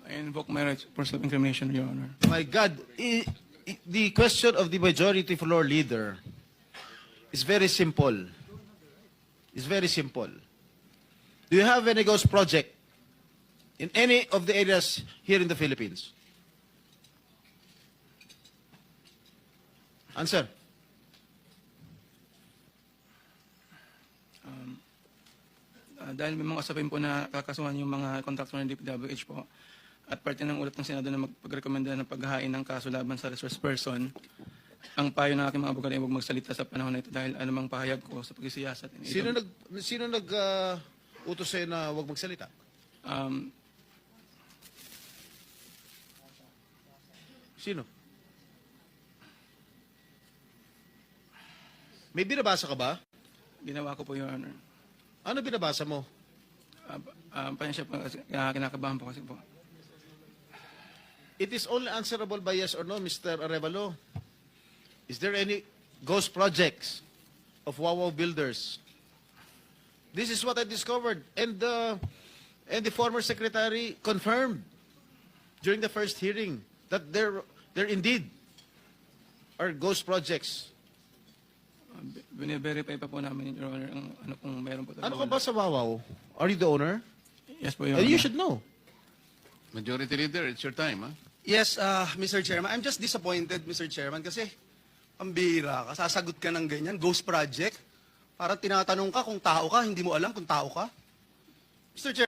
I invoke my right for self-incrimination, Your Honor. My God, the question of the majority floor leader is very simple. It's very simple. Do you have any ghost project in any of the areas here in the Philippines? Answer. Dahil may mga usapin po na kakasuhan yung mga kontraktor ng DPWH po at parte ng ulat ng Senado na magpagrekomenda ng paghahain ng kaso laban sa resource person, ang payo ng aking mga abogado ay huwag magsalita sa panahon na ito dahil anumang pahayag ko sa pagsisiyasat. Sino nag utos sa'yo na huwag magsalita? Sino? May binabasa ka ba? Ginawa ko po, Your Honor. Ano binabasa mo? Pasensya po kasi kinakabahan po kasi po. It is only answerable by yes or no, Mr. Arevalo. Is there any ghost projects of Wawaw builders? This is what I discovered, and the former secretary confirmed during the first hearing that there indeed are ghost projects. Bine-verify pa po namin, Your Honor, ang ano kung meron po. Ano ka ba sa Wawaw? Are you the owner? Yes po, Your Honor. You should know. Majority Leader, it's your time, huh? Yes, Mr. Chairman. I'm just disappointed, Mr. Chairman, kasi pambihira ka, sasagot ka ng ganyan, ghost project. Para tinatanong ka kung tao ka, hindi mo alam kung tao ka. Mr. Chairman.